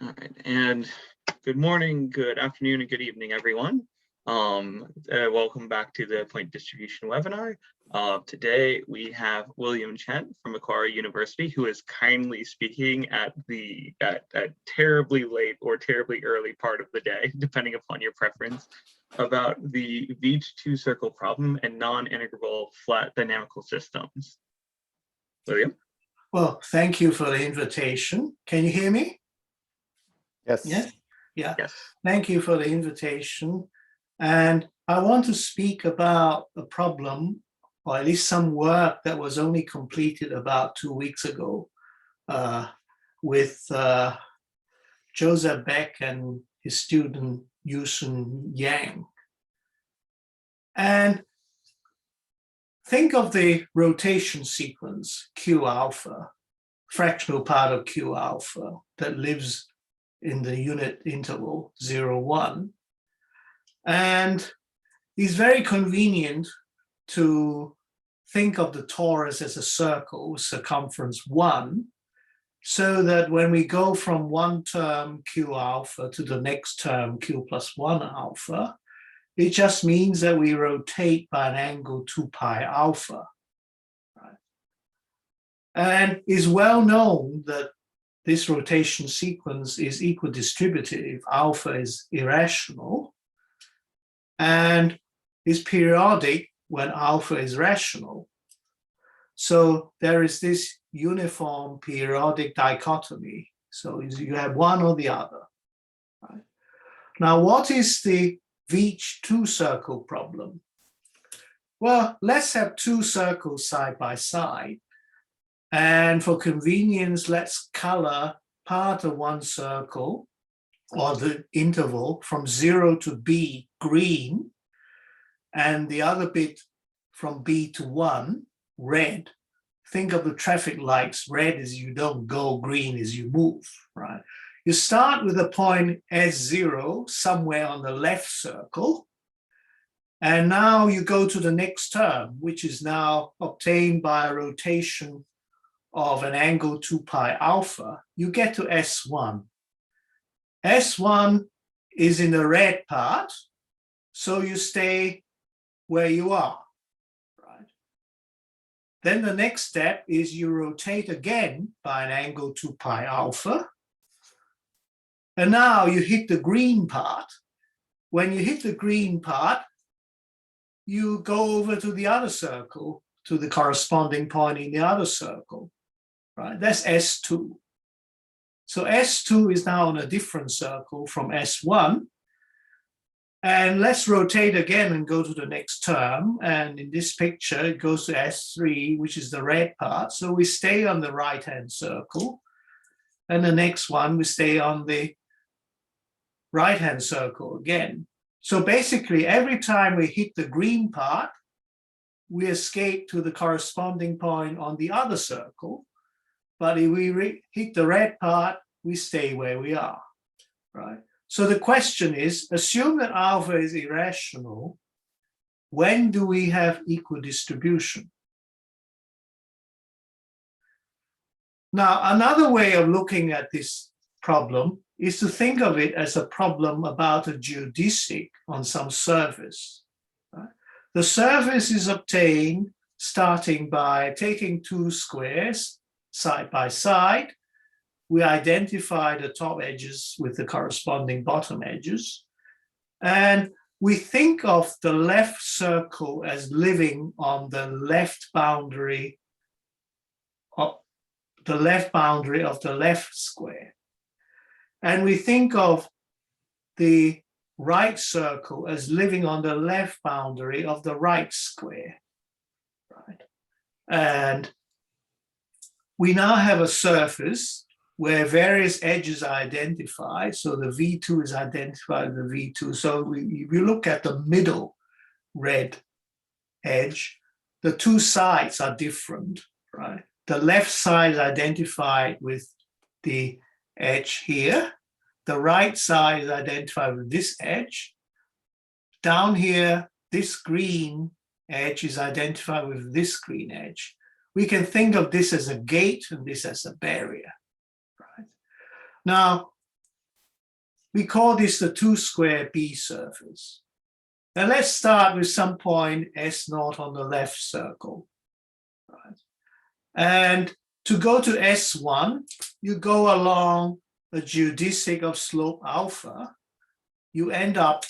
All right, and good morning, good afternoon, and good evening, everyone. Welcome back to the point distribution webinar. Today we have William Chen from Macquarie University, who is kindly speaking at terribly late or terribly early part of the day, depending upon your preference, about the Veach two-circle problem and non-integrable flat dynamical systems. William? Well, thank you for the invitation. Can you hear me? Yes. Yes? Yeah. Yes. Thank you for the invitation. And I want to speak about a problem, or at least some work that was only completed about 2 weeks ago with Joseph Beck and his student Yusun Yang. And think of the rotation sequence Q alpha, fractional part of Q alpha that lives in the unit interval 0, 1. And it's very convenient to think of the torus as a circle with circumference 1, so that when we go from one term Q alpha to the next term Q plus 1 alpha, it just means that we rotate by an angle 2 pi alpha. Right? And it's well known that this rotation sequence is equidistributive if alpha is irrational, and is periodic when alpha is rational. So there is this uniform periodic dichotomy. So you have one or the other. Right? Now, what is the Veach two-circle problem? Well, let's have two circles side by side. And for convenience, let's color part of one circle, or the interval, from 0 to b green, and the other bit from b to 1 red. Think of the traffic lights. Red is you don't go, green is you move, right? You start with a point S0 somewhere on the left circle, and now you go to the next term, which is now obtained by a rotation of an angle 2 pi alpha. You get to S1. S1 is in the red part, so you stay where you are, right? Then the next step is you rotate again by an angle 2 pi alpha. And now you hit the green part. When you hit the green part, you go over to the other circle, to the corresponding point in the other circle, right? That's S2. So S2 is now on a different circle from S1. And let's rotate again and go to the next term. And in this picture, it goes to S3, which is the red part. So we stay on the right-hand circle. And the next one, we stay on the right-hand circle again. So basically, every time we hit the green part, we escape to the corresponding point on the other circle. But if we hit the red part, we stay where we are, right? So the question is, assume that alpha is irrational. When do we have equidistribution? Now, another way of looking at this problem is to think of it as a problem about a geodesic on some surface. Right? The surface is obtained starting by taking two squares side by side. We identify the top edges with the corresponding bottom edges. And we think of the left circle as living on the left boundary of the left square. And we think of the right circle as living on the left boundary of the right square. Right? And we now have a surface where various edges are identified. So the V2 is identified with the V2. So if you look at the middle red edge, the two sides are different, right? The left side is identified with the edge here. The right side is identified with this edge. Down here, this green edge is identified with this green edge. We can think of this as a gate and this as a barrier. Right? Now, We call this the 2-square B surface. Now let's start with some point S0 on the left circle. Right? And to go to S1, you go along a geodesic of slope alpha. You end up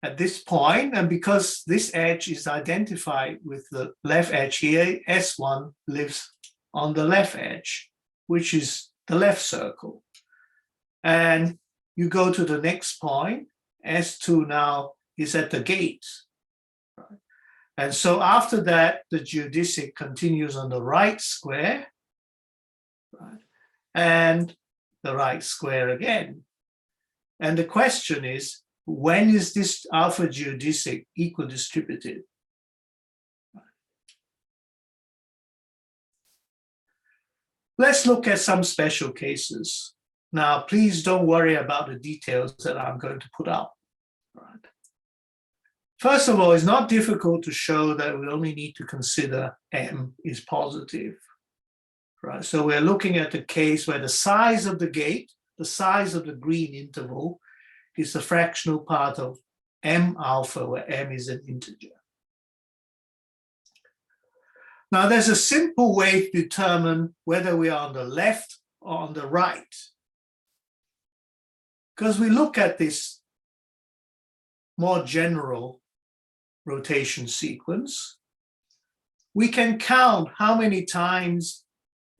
at this point, and because this edge is identified with the left edge here, S1 lives on the left edge, which is the left circle. And you go to the next point, S2 now is at the gate. Right? And so after that, the geodesic continues on the right square, right? And the right square again. And the question is, when is this alpha geodesic equidistributed? Let's look at some special cases. Now, please don't worry about the details that I'm going to put up. Right. First of all, it's not difficult to show that we only need to consider M is positive. Right. So we're looking at the case where the size of the gate, the size of the green interval, is the fractional part of M alpha, where M is an integer. Now, there's a simple way to determine whether we are on the left or on the right. Because we look at this more general rotation sequence, we can count how many times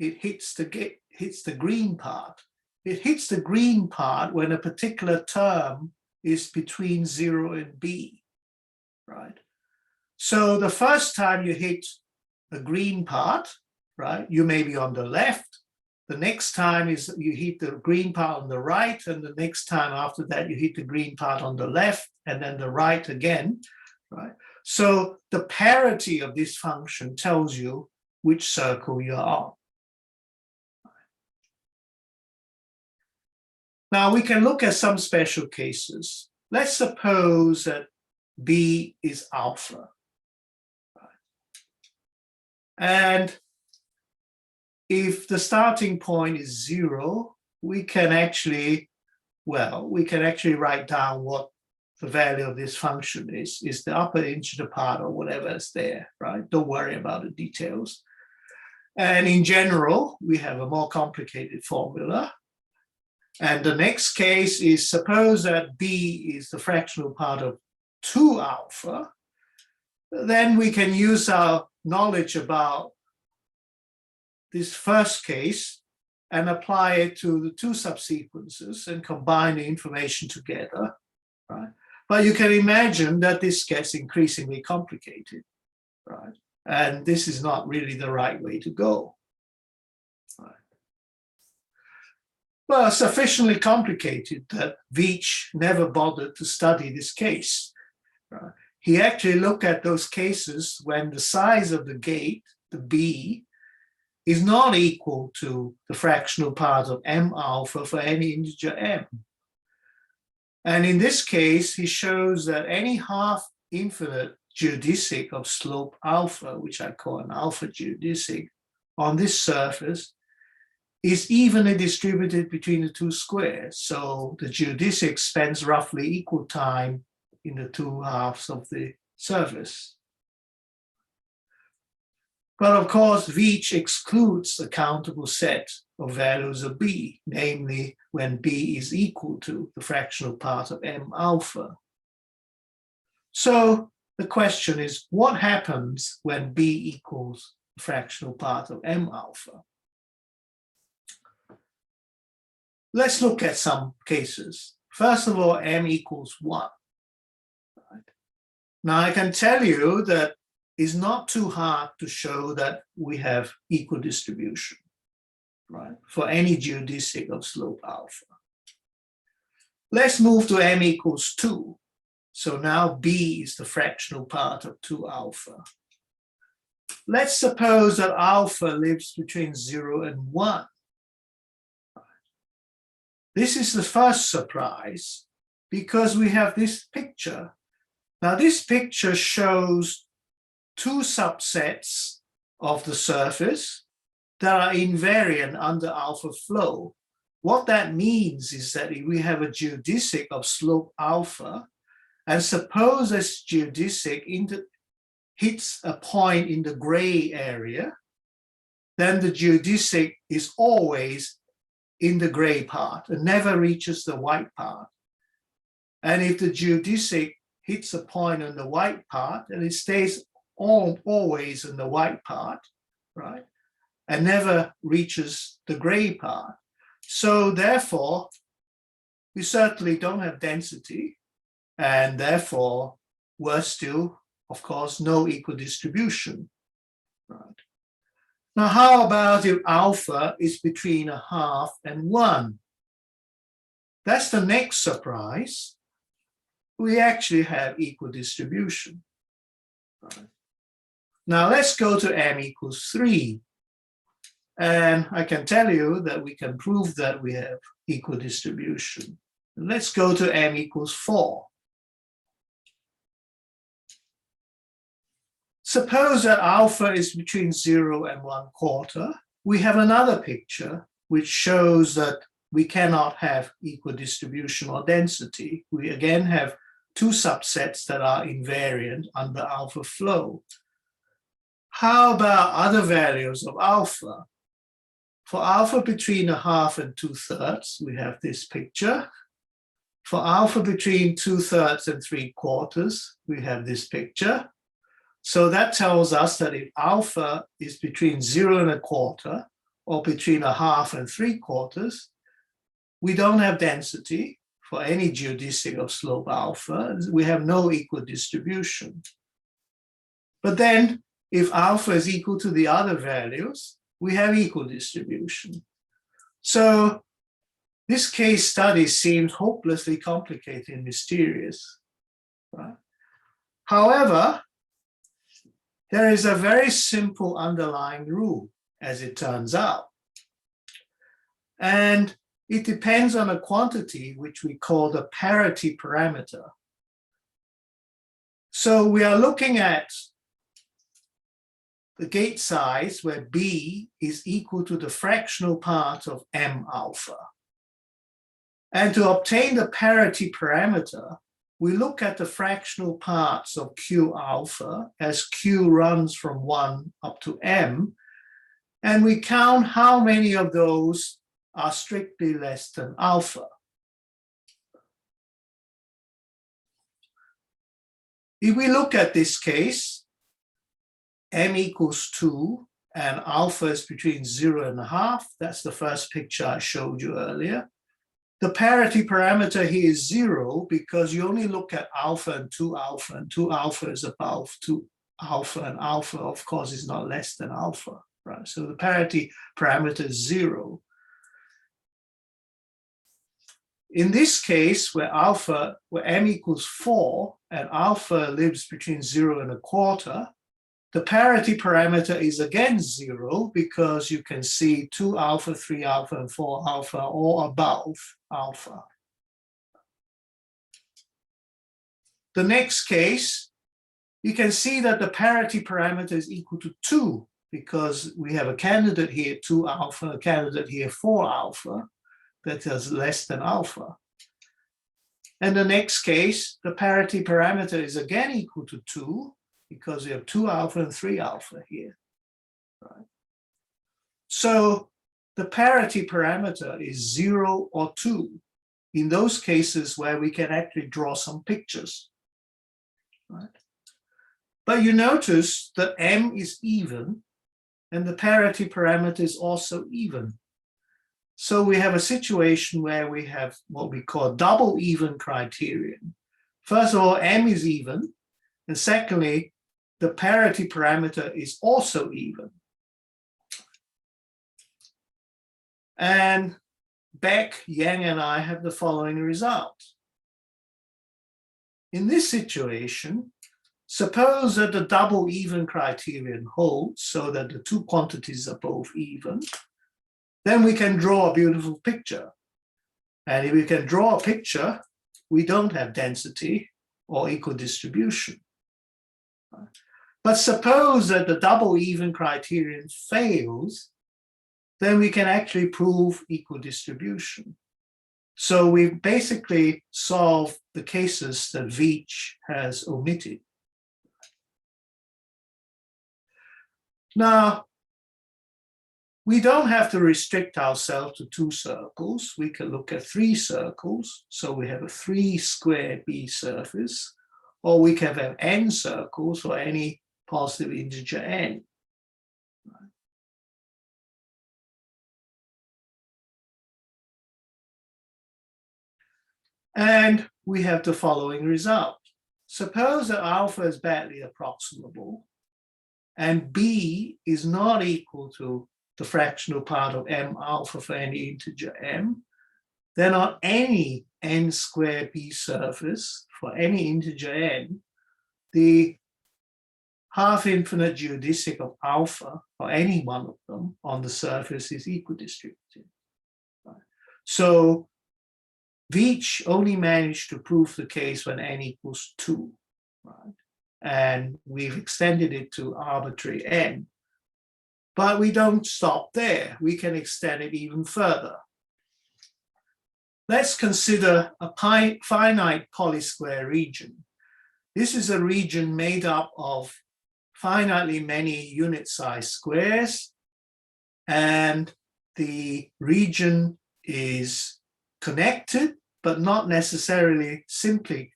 it hits the green part. It hits the green part when a particular term is between 0 and B, right? So the first time you hit a green part, right, you may be on the left. The next time is you hit the green part on the right, and the next time after that you hit the green part on the left, and then the right again, right? So the parity of this function tells you which circle you're on. Now we can look at some special cases. Let's suppose that B is alpha. And if the starting point is 0, we can actually write down what the value of this function is the upper integer part or whatever is there, right? Don't worry about the details. And in general, we have a more complicated formula. And the next case is, suppose that B is the fractional part of 2 alpha. Then we can use our knowledge about this first case and apply it to the 2 subsequences and combine the information together, right? But you can imagine that this gets increasingly complicated, right? And this is not really the right way to go. Well, sufficiently complicated that Veitch never bothered to study this case. He actually looked at those cases when the size of the gate, the B, is not equal to the fractional part of M alpha for any integer M. And in this case, he shows that any half-infinite geodesic of slope alpha, which I call an alpha geodesic, on this surface is evenly distributed between the 2 squares. So the geodesic spends roughly equal time in the 2 halves of the surface. But of course, Veitch excludes a countable set of values of B, namely when B is equal to the fractional part of M alpha. So the question is, what happens when B equals the fractional part of M alpha? Let's look at some cases. First of all, M equals 1. Right? Now I can tell you that it's not too hard to show that we have equal distribution, right, for any geodesic of slope alpha. Let's move to M equals 2. So now B is the fractional part of 2 alpha. Let's suppose that alpha lives between 0 and 1. This is the first surprise because we have this picture. Now this picture shows 2 subsets of the surface that are invariant under alpha flow. what that means is that if we have a geodesic of slope alpha, and suppose this geodesic hits a point in the gray area, then the geodesic is always in the gray part and never reaches the white part. And if the geodesic hits a point on the white part, and it stays always in the white part, right, and never reaches the gray part. So therefore, we certainly don't have density, and therefore, worse still, of course, no equal distribution. Right. Now, how about if alpha is between 1/2 and 1? That's the next surprise. We actually have equal distribution. Right. Now, let's go to m equals 3. And I can tell you that we can prove that we have equal distribution. Let's go to m equals 4. Suppose that alpha is between 0 and 1/4. We have another picture which shows that we cannot have equal distribution or density. We again have two subsets that are invariant under alpha flow. How about other values of alpha? For alpha between 1/2 and 2/3, we have this picture. For alpha between 2/3 and 3/4, we have this picture. So that tells us that if alpha is between 0 and 1/4 or between 1/2 and 3/4, we don't have density for any geodesic of slope alpha. We have no equal distribution. But then if alpha is equal to the other values, we have equal distribution. So this case study seems hopelessly complicated and mysterious. Right? However, there is a very simple underlying rule, as it turns out. And it depends on a quantity which we call the parity parameter. So we are looking at the gate size where B is equal to the fractional part of M alpha. And to obtain the parity parameter, we look at the fractional parts of Q alpha as Q runs from 1 up to M, and we count how many of those are strictly less than alpha. If we look at this case, M equals 2 and alpha is between 0 and 1/2. That's the first picture I showed you earlier. The parity parameter here is 0 because you only look at alpha and 2 alpha, and 2 alpha is above 2 alpha, and alpha, of course, is not less than alpha, right? So the parity parameter is 0. In this case, where M equals 4 and alpha lives between 0 and 1/4, the parity parameter is again 0 because you can see 2 alpha, 3 alpha, and 4 alpha all above alpha. The next case, you can see that the parity parameter is equal to 2 because we have a candidate here, 2 alpha, a candidate here, 4 alpha, that is less than alpha. And the next case, the parity parameter is again equal to 2 because we have 2 alpha and 3 alpha here. Right? So the parity parameter is 0 or 2 in those cases where we can actually draw some pictures. Right? But you notice that M is even and the parity parameter is also even. So we have a situation where we have what we call double even criterion. First of all, M is even, and secondly, the parity parameter is also even. And Beck, Yang, and I have the following result. In this situation, suppose that the double even criterion holds so that the two quantities are both even, then we can draw a beautiful picture. And if we can draw a picture, we don't have density or equal distribution. But suppose that the double even criterion fails, then we can actually prove equal distribution. So we basically solve the cases that Veitch has omitted. Now, we don't have to restrict ourselves to 2 circles. We can look at 3 circles. So we have a 3 square B surface, or we can have n circles for any positive integer n. And we have the following result. Suppose that alpha is badly approximable and B is not equal to the fractional part of m alpha for any integer m, then on any n squared B surface for any integer n, the half-infinite geodesic of alpha for any one of them on the surface is equidistributed. So Veitch only managed to prove the case when n equals 2, right? And we've extended it to arbitrary n. But we don't stop there. We can extend it even further. Let's consider a finite polysquare region. This is a region made up of finitely many unit-sized squares, and the region is connected, but not necessarily simply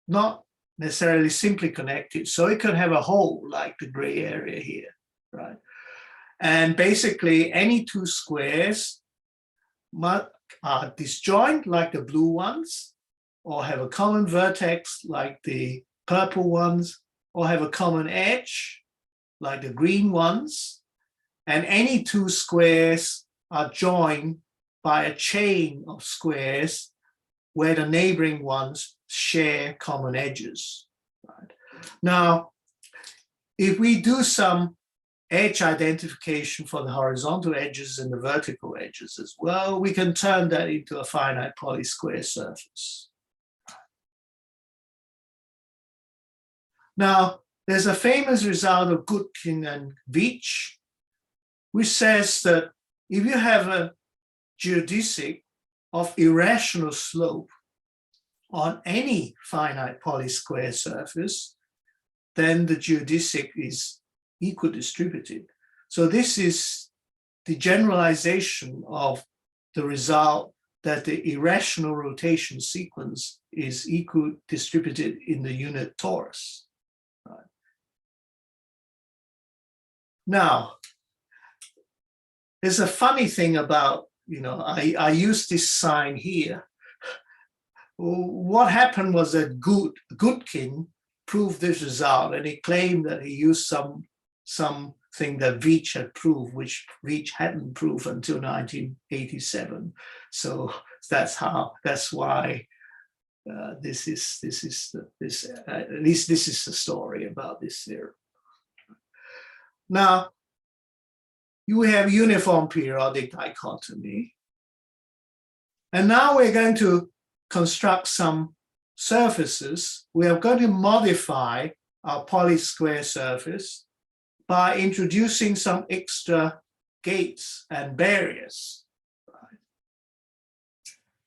connected. So it could have a hole like the gray area here, right? And basically any 2 squares are disjoint like the blue ones, or have a common vertex like the purple ones, or have a common edge like the green ones. And any 2 squares are joined by a chain of squares where the neighboring ones share common edges. Right? Now, if we do some edge identification for the horizontal edges and the vertical edges as well, we can turn that into a finite polysquare surface. Now, there's a famous result of Gutkin and Veitch, which says that if you have a geodesic of irrational slope on any finite polysquare surface, then the geodesic is equidistributed. So this is the generalization of the result that the irrational rotation sequence is equidistributed in the unit torus. Right. Now, there's a funny thing about, I use this sign here. What happened was that Gutkin proved this result, and he claimed that he used something that Veitch had proved, which Veitch hadn't proved until 1987. So that's why at least this is the story about this theorem. Now, you have uniform periodic dichotomy. And now we're going to construct some surfaces. We are going to modify our polysquare surface by introducing some extra gates and barriers. Right.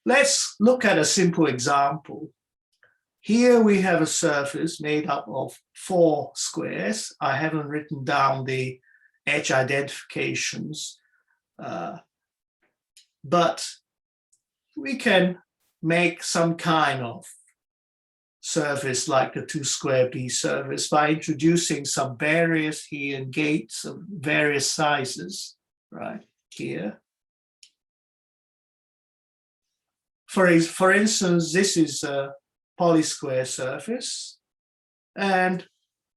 Let's look at a simple example. Here we have a surface made up of 4 squares. I haven't written down the edge identifications, but we can make some kind of surface like the 2 square B surface by introducing some barriers here and gates of various sizes, right here. For instance, this is a polysquare surface, and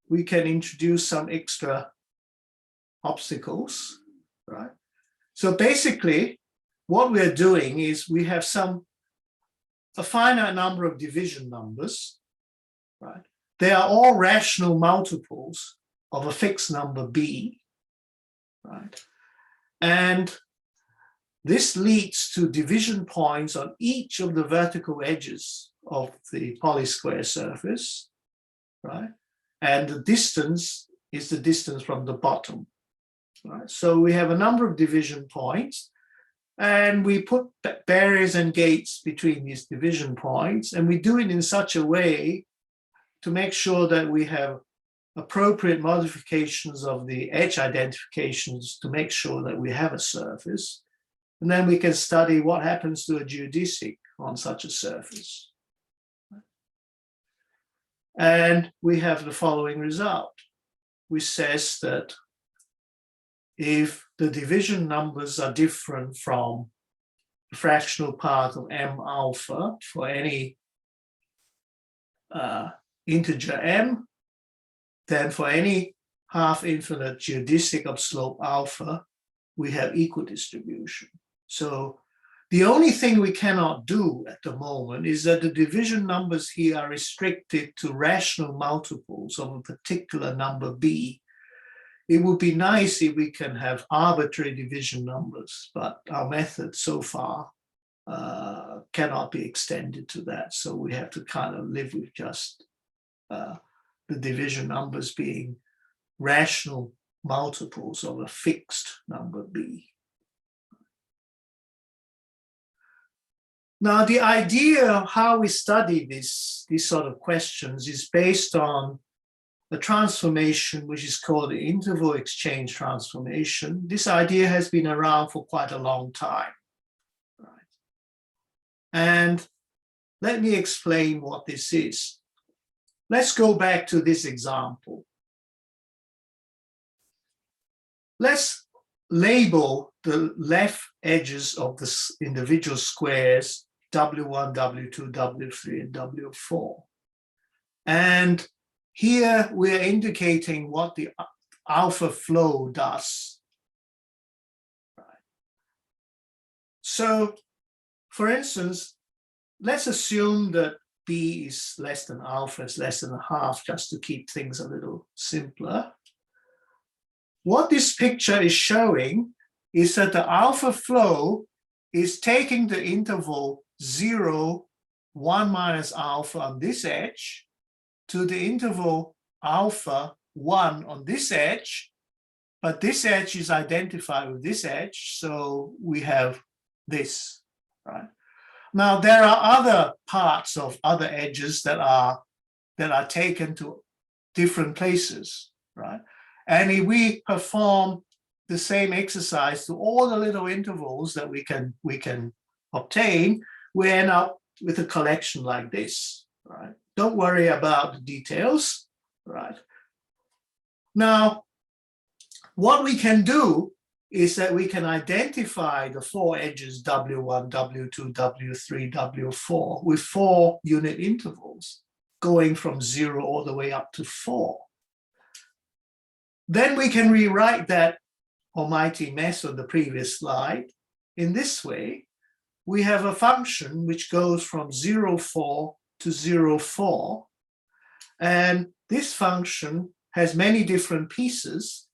we can introduce some extra obstacles, right? So basically, what we're doing is we have a finite number of division numbers, right? They are all rational multiples of a fixed number B, right? And this leads to division points on each of the vertical edges of the polysquare surface, right? And the distance is the distance from the bottom. Right? So we have a number of division points, and we put barriers and gates between these division points, and we do it in such a way to make sure that we have appropriate modifications of the edge identifications to make sure that we have a surface. And then we can study what happens to a geodesic on such a surface. And we have the following result, which says that if the division numbers are different from the fractional part of m alpha for any integer m, then for any half-infinite geodesic of slope alpha, we have equal distribution. So the only thing we cannot do at the moment is that the division numbers here are restricted to rational multiples of a particular number b. It would be nice if we can have arbitrary division numbers, but our method so far cannot be extended to that. So we have to kind of live with just the division numbers being rational multiples of a fixed number b. Now, the idea of how we study these sort of questions is based on a transformation which is called the interval exchange transformation. This idea has been around for quite a long time. Right? And let me explain what this is. Let's go back to this example. Let's label the left edges of the individual squares W1, W2, W3, and W4. And here we're indicating what the alpha flow does. Right. So, for instance, let's assume that B is less than alpha, is less than a half, just to keep things a little simpler. What this picture is showing is that the alpha flow is taking the interval 0, 1 minus alpha on this edge to the interval alpha 1 on this edge, but this edge is identified with this edge, so we have this, right? Now, there are other parts of other edges that are taken to different places, right? And if we perform the same exercise to all the little intervals that we can obtain, we end up with a collection like this, right? Don't worry about the details, right? Now, what we can do is that we can identify the 4 edges W1, W2, W3, W4 with 4 unit intervals going from 0 all the way up to 4. Then we can rewrite that almighty mess on the previous slide in this way. We have a function which goes from 0, 4 to 0, 4. And this function has many different pieces.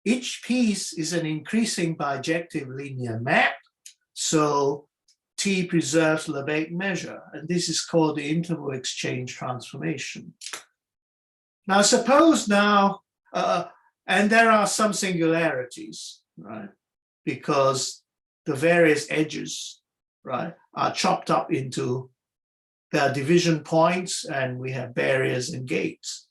Each piece is an increasing bijective linear map. So T preserves Lebesgue measure. And this is called the interval exchange transformation. Now, suppose now, and there are some singularities, right? Because the various edges, right, are chopped up into their division points, and we have barriers and gates.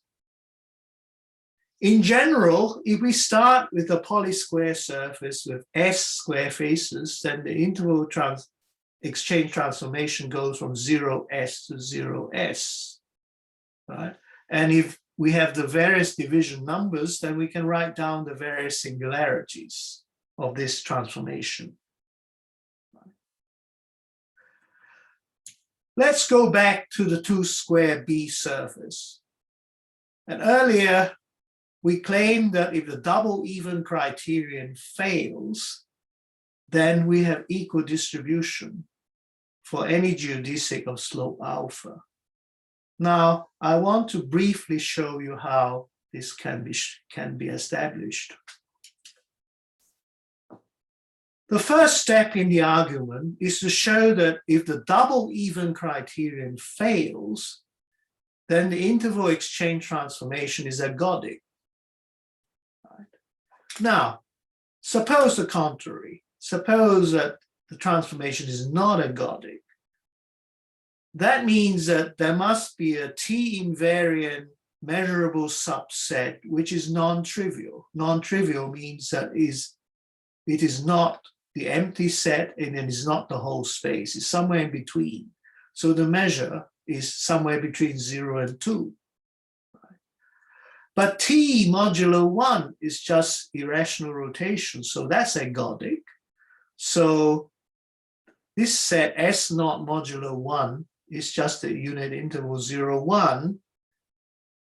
In general, if we start with a polysquare surface with S square faces, then the interval exchange transformation goes from 0S to 0S, right? And if we have the various division numbers, then we can write down the various singularities of this transformation. Let's go back to the 2 square B surface. And earlier, we claimed that if the double even criterion fails, then we have equal distribution for any geodesic of slope alpha. Now, I want to briefly show you how this can be established. The first step in the argument is to show that if the double even criterion fails, then the interval exchange transformation is ergodic. Right? Now, Suppose the contrary. Suppose that the transformation is not ergodic. That means that there must be a T-invariant measurable subset which is non-trivial. Non-trivial means that it is not the empty set and it is not the whole space. It's somewhere in between. So the measure is somewhere between 0 and 2. But T modulo 1 is just irrational rotation, so that's ergodic. So this set S naught modulo 1 is just the unit interval 0, 1,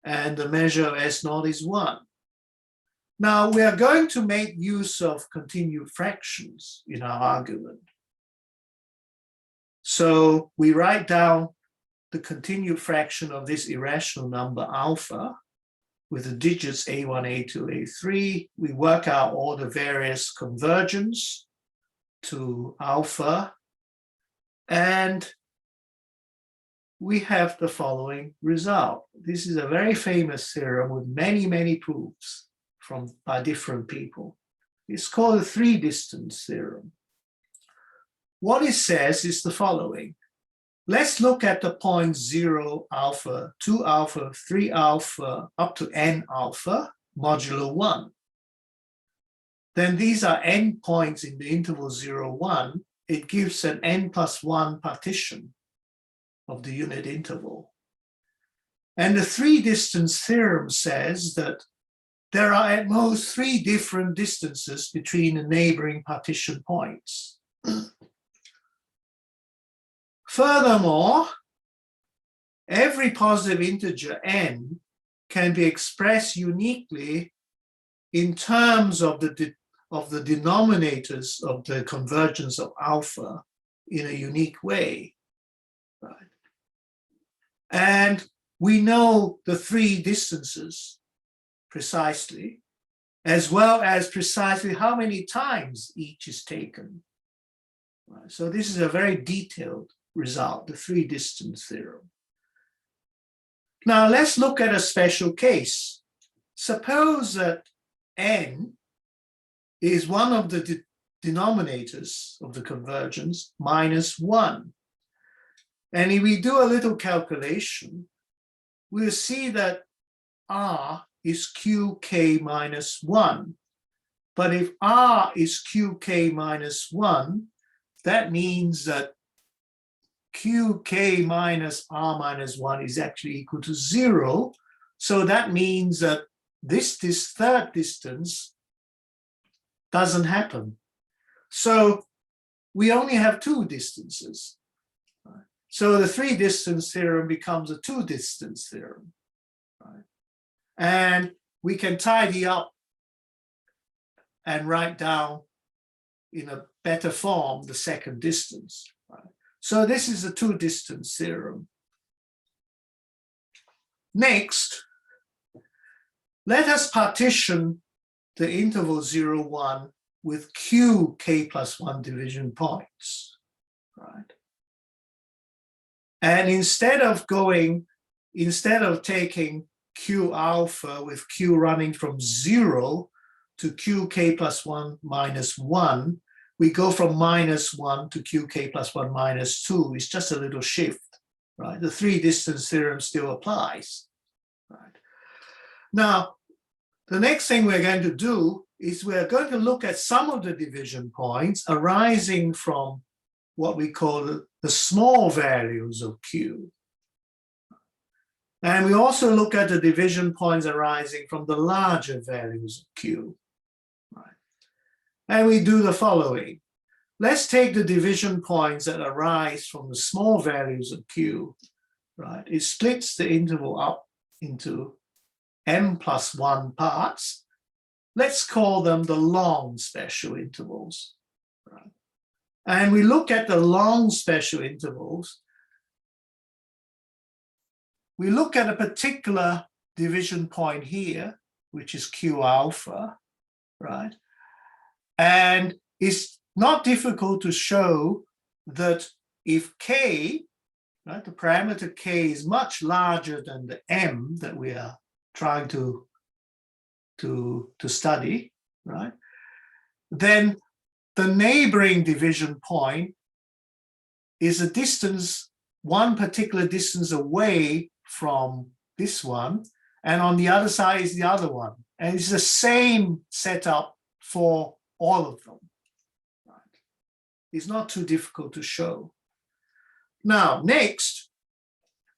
and the measure of S naught is 1. Now we are going to make use of continued fractions in our argument. So we write down the continued fraction of this irrational number alpha with the digits A1, A2, A3. We work out all the various convergence to alpha, and we have the following result. This is a very famous theorem with many, many proofs by different people. It's called the three-distance theorem. What it says is the following. Let's look at the points 0 alpha, 2 alpha, 3 alpha, up to n alpha, modulo 1. Then these are n points in the interval 0, 1. It gives an n plus 1 partition of the unit interval. And the three-distance theorem says that there are at most 3 different distances between the neighboring partition points. Furthermore, every positive integer n can be expressed uniquely in terms of the denominators of the convergence of alpha in a unique way. Right? And we know the 3 distances precisely, as well as precisely how many times each is taken. Right? So this is a very detailed result, the three-distance theorem. Now let's look at a special case. Suppose that n is one of the denominators of the convergence minus 1. And if we do a little calculation, we'll see that R is QK minus 1. But if R is QK minus 1, that means that QK minus R minus 1 is actually equal to 0. So that means that this third distance doesn't happen. So we only have 2 distances. So the three-distance theorem becomes a two-distance theorem. Right? And we can tidy up and write down in a better form the second distance. Right? So this is a two-distance theorem. Next, let us partition the interval 0, 1 with q k plus 1 division points. Right? And instead of taking q alpha with q running from 0 to qk plus 1 minus 1, we go from minus 1 to qk plus 1 minus 2. It's just a little shift, right? The three-distance theorem still applies, right? Now, the next thing we're going to do is we're going to look at some of the division points arising from what we call the small values of q. And we also look at the division points arising from the larger values of q. Right? And we do the following. Let's take the division points that arise from the small values of q. Right? It splits the interval up into m plus 1 parts. Let's call them the long special intervals. Right? And we look at the long special intervals. We look at a particular division point here, which is q alpha, right? And it's not difficult to show that if k, right, the parameter k is much larger than the m that we are trying to study, right? then the neighboring division point is a distance, one particular distance away from this one, and on the other side is the other one. And it's the same setup for all of them. Right? It's not too difficult to show. Now, next,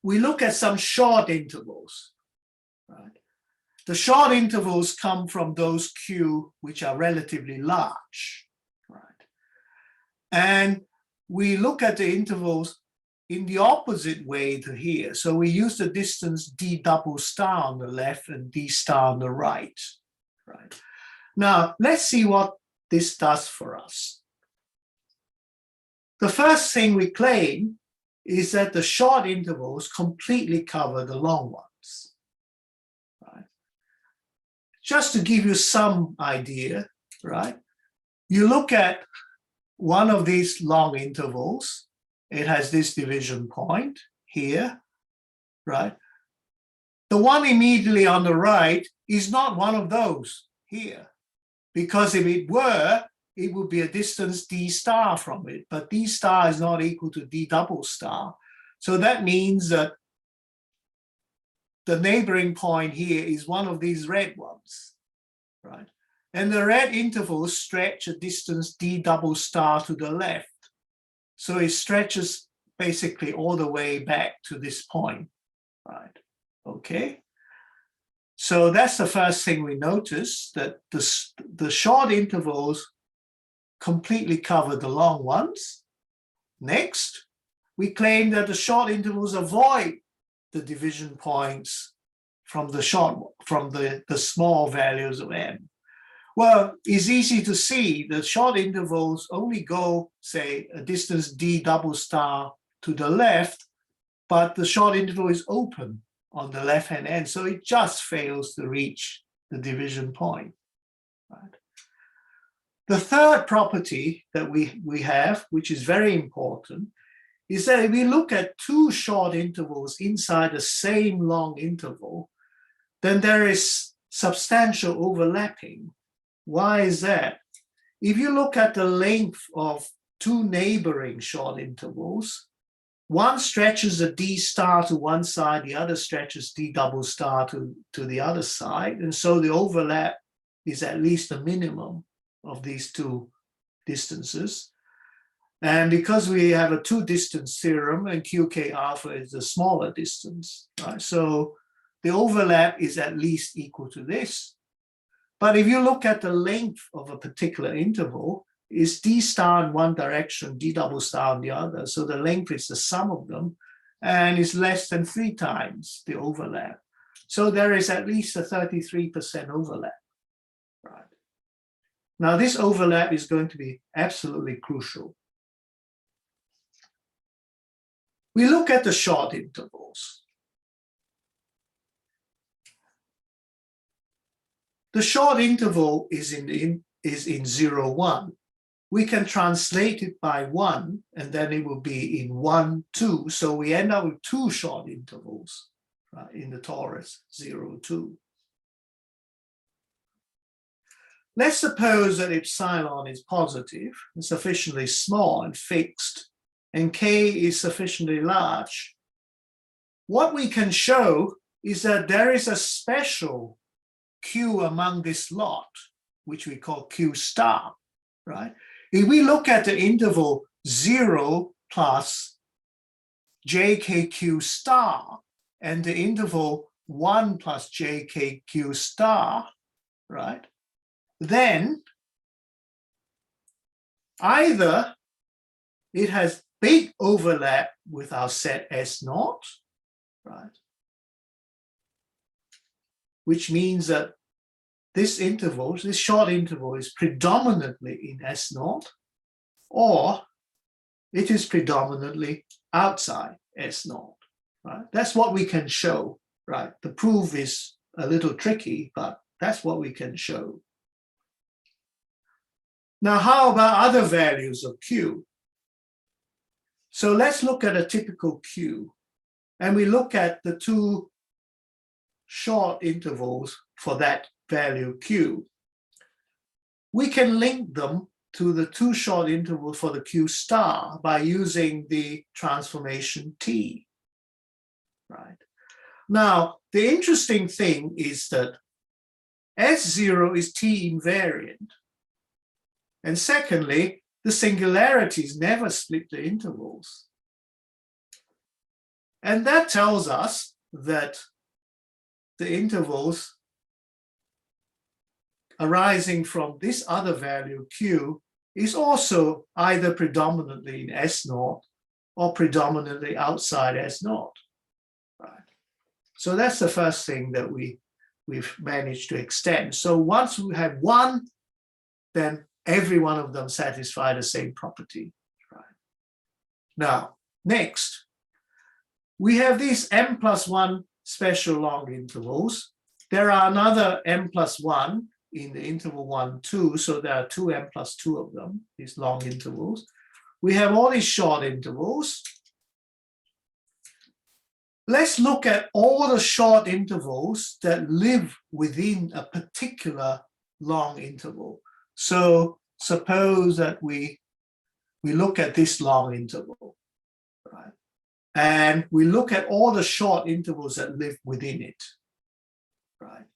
we look at some short intervals. Right? The short intervals come from those Q which are relatively large. Right? And we look at the intervals in the opposite way to here. So we use the distance d double star on the left and d star on the right. Right. Now, let's see what this does for us. The first thing we claim is that the short intervals completely cover the long ones. Right. Just to give you some idea, right? You look at one of these long intervals. It has this division point here, right? The one immediately on the right is not one of those here, because if it were, it would be a distance d star from it, but d star is not equal to d double star. So that means that the neighboring point here is one of these red ones, right? And the red intervals stretch a distance d double star to the left. So it stretches basically all the way back to this point, right? Okay. So that's the first thing we notice, that the short intervals completely cover the long ones. Next, we claim that the short intervals avoid the division points from the small values of m. Well, it's easy to see the short intervals only go, say, a distance d double star to the left, but the short interval is open on the left-hand end, so it just fails to reach the division point. Right? The third property that we have, which is very important, is that if we look at two short intervals inside the same long interval, then there is substantial overlapping. Why is that? If you look at the length of two neighboring short intervals, one stretches a d star to one side, the other stretches d double star to the other side. And so the overlap is at least a minimum of these two distances. And because we have a two distance theorem and qk alpha is the smaller distance, right? So the overlap is at least equal to this. But if you look at the length of a particular interval, is d star in one direction, d double star in the other. So the length is the sum of them, and is less than 3 times the overlap. So there is at least a 33% overlap. Right. Now this overlap is going to be absolutely crucial. We look at the short intervals. The short interval is in 0, 1. We can translate it by 1, and then it will be in 1, 2. So we end up with 2 short intervals, right, in the torus, 0, 2. Let's suppose that epsilon is positive and sufficiently small and fixed, and k is sufficiently large. What we can show is that there is a special q among this lot, which we call q star, right? If we look at the interval 0 plus jkq star and the interval 1 plus jkq star, right, then either it has big overlap with our set S0, right, which means that this interval, this short interval, is predominantly in S0, or it is predominantly outside S0. Right? That's what we can show. Right? The proof is a little tricky, but that's what we can show. Now, how about other values of Q? So let's look at a typical Q, and we look at the two short intervals for that value Q. we can link them to the two short intervals for the Q star by using the transformation T, right? Now, the interesting thing is that S0 is T invariant. And secondly, the singularities never split the intervals. And that tells us that the intervals arising from this other value Q is also either predominantly in S0 or predominantly outside S0. Right? So that's the first thing that we've managed to extend. So once we have one, then every one of them satisfy the same property. Right? Now, next, we have these m+1 special long intervals. There are another m+1 in the interval 1, 2, so there are two m+2 of them, these long intervals. We have all these short intervals. Let's look at all the short intervals that live within a particular long interval. So suppose that we look at this long interval, right? And we look at all the short intervals that live within it, right?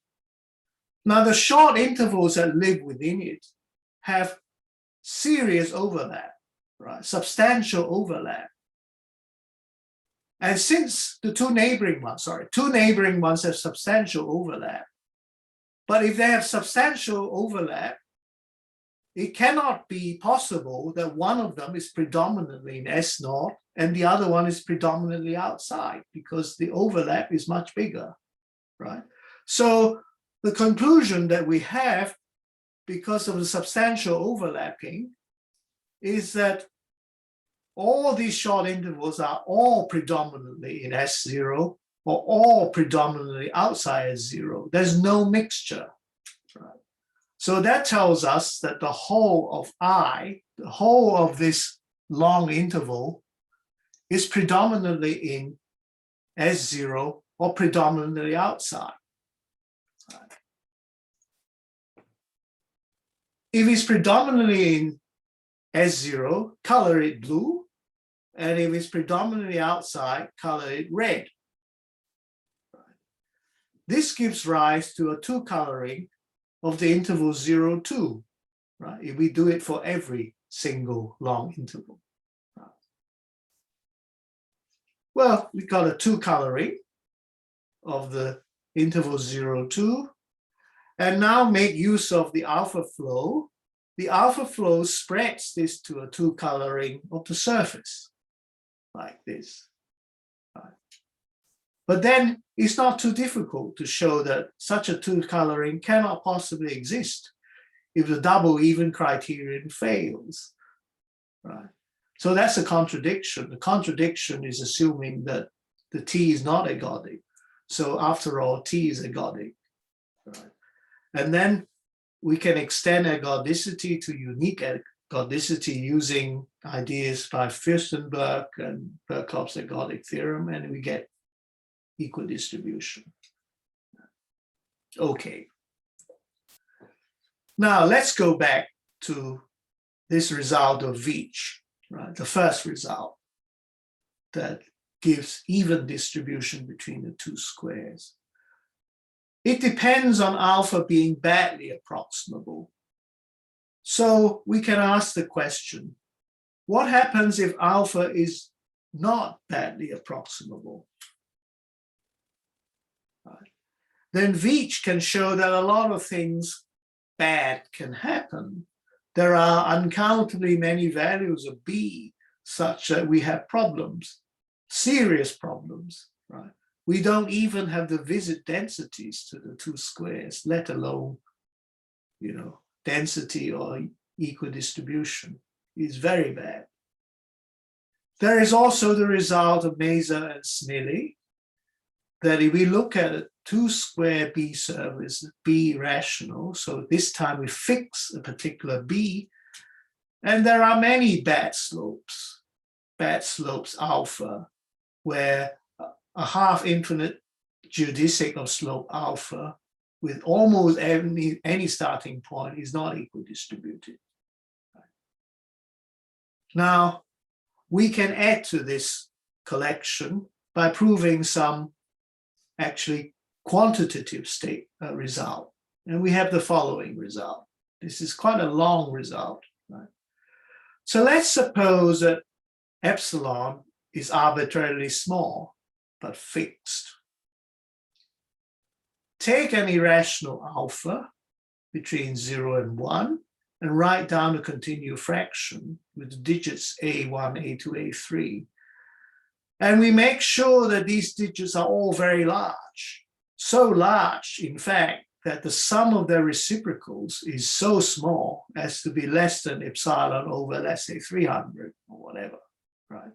Now, the short intervals that live within it have serious overlap, right? Substantial overlap. And since the two neighboring ones have substantial overlap, but if they have substantial overlap, it cannot be possible that one of them is predominantly in S0 and the other one is predominantly outside, because the overlap is much bigger, right? So the conclusion that we have, because of the substantial overlapping, is that all these short intervals are all predominantly in S0 or all predominantly outside S0. There's no mixture, right? So that tells us that the whole of I, the whole of this long interval, is predominantly in S0 or predominantly outside. If it's predominantly in S0, color it blue, and if it's predominantly outside, color it red. This gives rise to a two coloring of the interval 0, 2, right? If we do it for every single long interval. Well, we got a two coloring of the interval 0, 2, and now make use of the alpha flow. The alpha flow spreads this to a two coloring of the surface, like this. Right. But then it's not too difficult to show that such a two coloring cannot possibly exist if the double even criterion fails. Right. So that's a contradiction. The contradiction is assuming that the T is not ergodic. So after all, T is ergodic. Right. And then we can extend ergodicity to unique ergodicity using ideas by Fürstenberg and Birkhoff's ergodic theorem, and we get equidistribution. Okay. Now let's go back to this result of Veitch, right? The first result that gives even distribution between the two squares. It depends on alpha being badly approximable. So we can ask the question, what happens if alpha is not badly approximable? Right. Then Veitch can show that a lot of things bad can happen. There are uncountably many values of B such that we have problems, serious problems, right? We don't even have the visit densities to the two squares, let alone, density or equidistribution. Is very bad. There is also the result of Maser and Smiley, that if we look at a two-square B surface, B rational, so this time we fix a particular B, and there are many bad slopes alpha, where a half-infinite geodesic of slope alpha with almost any starting point is not equal distributed. Now, we can add to this collection by proving some actually quantitative state result. And we have the following result. This is quite a long result. Right? So let's suppose that epsilon is arbitrarily small, but fixed. Take an irrational alpha between 0 and 1 and write down a continuous fraction with the digits A1, A2, A3. And we make sure that these digits are all very large. So large, in fact, that the sum of their reciprocals is so small as to be less than epsilon over, let's say, 300 or whatever, right?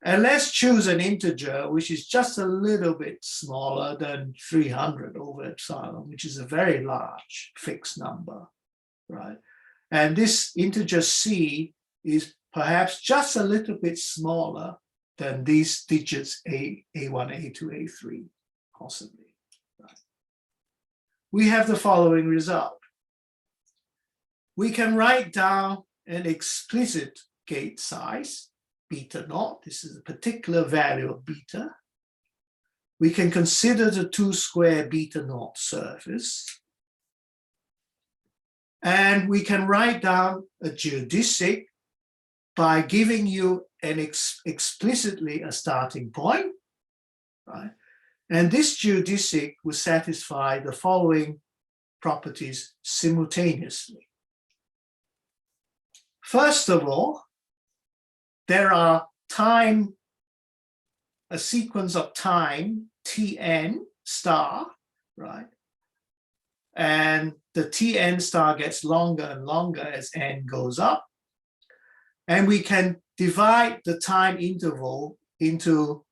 And let's choose an integer which is just a little bit smaller than 300 over epsilon, which is a very large fixed number, right? And this integer c is perhaps just a little bit smaller than these digits A1, A2, A3, possibly. Right? We have the following result. We can write down an explicit gate size, beta naught. This is a particular value of beta. We can consider the 2-square beta naught surface. And we can write down a geodesic by giving you an explicitly a starting point, right? And this geodesic will satisfy the following properties simultaneously. First of all, there are a sequence of time Tn star, right? And the Tn star gets longer and longer as n goes up. And we can divide the time interval into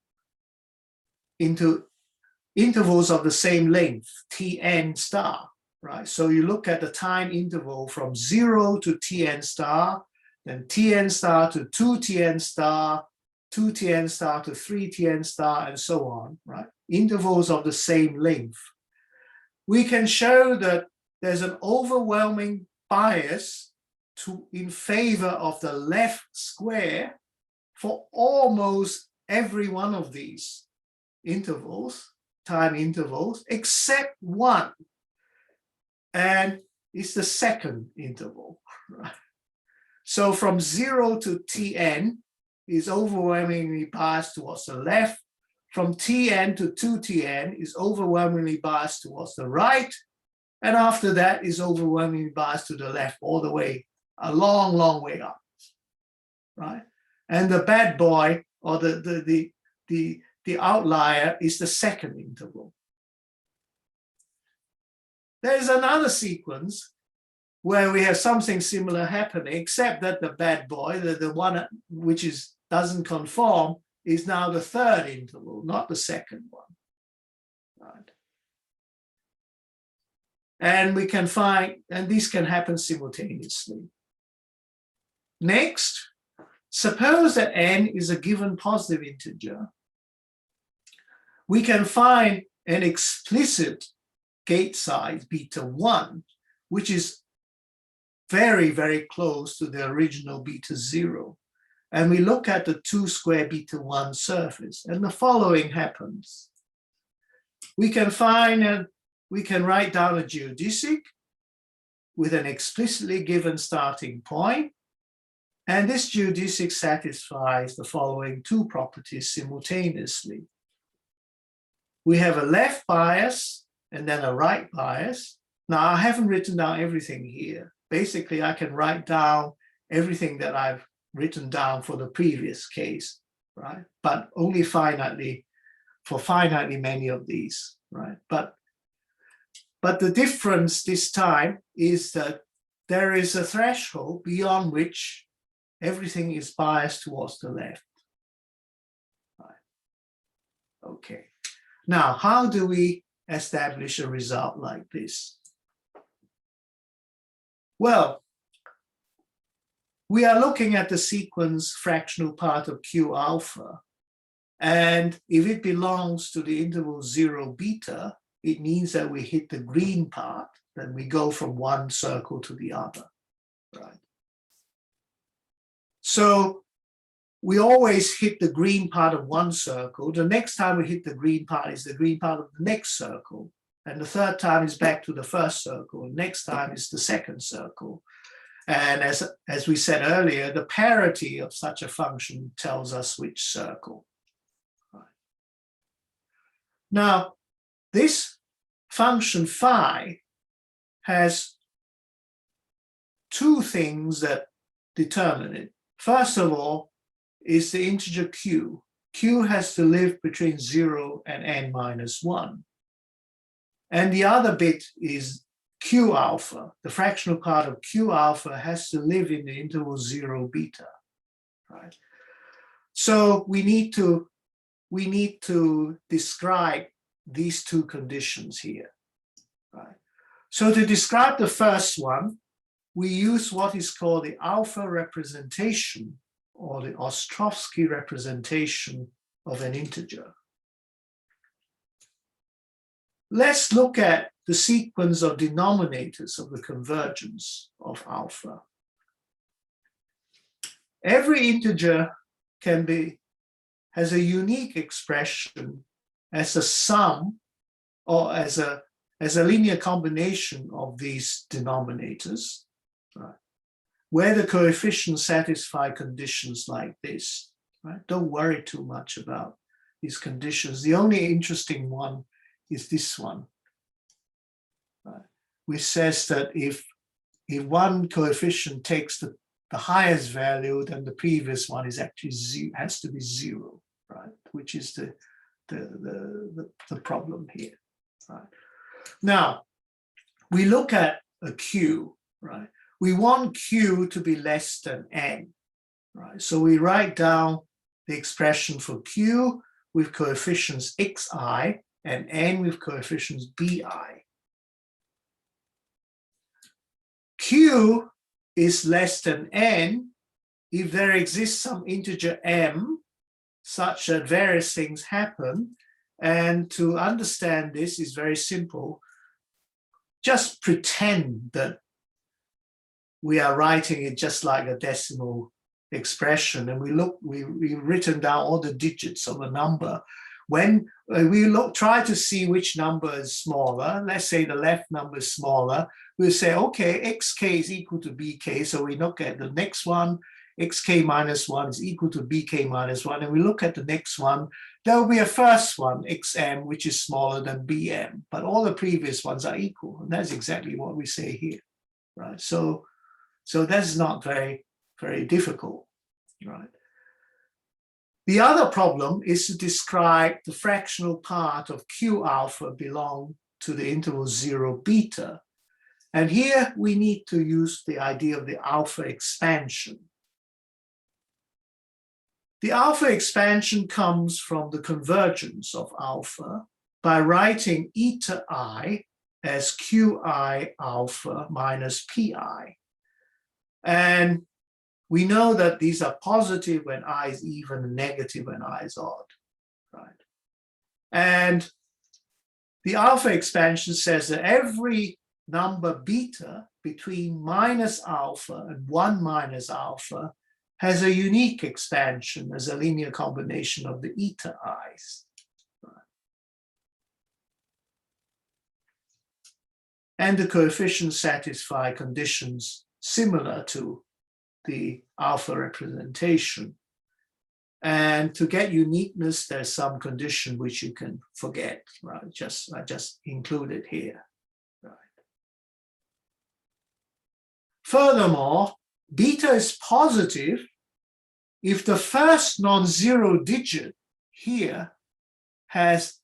intervals of the same length, Tn star, right? So you look at the time interval from 0 to Tn star, then Tn star to 2Tn star, 2Tn star to 3Tn star, and so on, right? Intervals of the same length. We can show that there's an overwhelming bias in favor of the left square for almost every one of these intervals, time intervals, except one. And it's the second interval, right? So from 0 to Tn is overwhelmingly biased towards the left. From Tn to 2Tn is overwhelmingly biased towards the right. And after that is overwhelmingly biased to the left all the way, a long, long way up, right? And the bad boy or the outlier is the second interval. There's another sequence where we have something similar happening, except that the bad boy, the one which doesn't conform, is now the third interval, not the second one. Right? And we can find, and these can happen simultaneously. Next, suppose that n is a given positive integer. We can find an explicit gate size, beta 1, which is very, very close to the original beta 0. And we look at the 2-square beta 1 surface, and the following happens. We can write down a geodesic with an explicitly given starting point, and this geodesic satisfies the following two properties simultaneously. We have a left bias and then a right bias. Now, I haven't written down everything here. Basically, I can write down everything that I've written down for the previous case, right? But only finitely, for finitely many of these, right? But the difference this time is that there is a threshold beyond which everything is biased towards the left. Right. Okay. Now, how do we establish a result like this? Well, we are looking at the sequence fractional part of Q alpha. And if it belongs to the interval 0 beta, it means that we hit the green part, then we go from one circle to the other, right? So we always hit the green part of one circle. The next time we hit the green part is the green part of the next circle. And the third time is back to the first circle. Next time is the second circle. And as we said earlier, the parity of such a function tells us which circle. Right. Now, this function phi has two things that determine it. First of all, is the integer q. Q has to live between 0 and n minus 1. And the other bit is q alpha. The fractional part of q alpha has to live in the interval 0 beta. Right? So we need to describe these two conditions here. Right? So to describe the first one, we use what is called the alpha representation, or the Ostrovsky representation of an integer. Let's look at the sequence of denominators of the convergence of alpha. Every integer has a unique expression as a sum or as a linear combination of these denominators, right, where the coefficients satisfy conditions like this. Right? Don't worry too much about these conditions. The only interesting one is this one, right, which says that if one coefficient takes the highest value, then the previous one is actually has to be 0, right? Which is the problem here. Right? Now, we look at a q, right? We want q to be less than n, right? So we write down the expression for q with coefficients xi and n with coefficients bi. Q is less than n if there exists some integer m such that various things happen. And to understand this is very simple. Just pretend that we are writing it just like a decimal expression, and we've written down all the digits of a number. When we try to see which number is smaller, let's say the left number is smaller, we'll say, okay, xk is equal to bk, so we look at the next one, xk minus 1 is equal to bk minus 1, and we look at the next one, there will be a first one, xm, which is smaller than bm, but all the previous ones are equal, and that's exactly what we say here, right? So that's not very, very difficult, right? The other problem is to describe the fractional part of q alpha belong to the interval 0 beta. And here we need to use the idea of the alpha expansion. The alpha expansion comes from the convergence of alpha by writing eta I as qi alpha minus pi. And we know that these are positive when I is even and negative when I is odd, right? And the alpha expansion says that every number beta between minus alpha and 1 minus alpha has a unique expansion as a linear combination of the eta i's. Right? And the coefficients satisfy conditions similar to the alpha representation. And to get uniqueness, there's some condition which you can forget, right? I just include it here, right? Furthermore, beta is positive if the first non-zero digit here has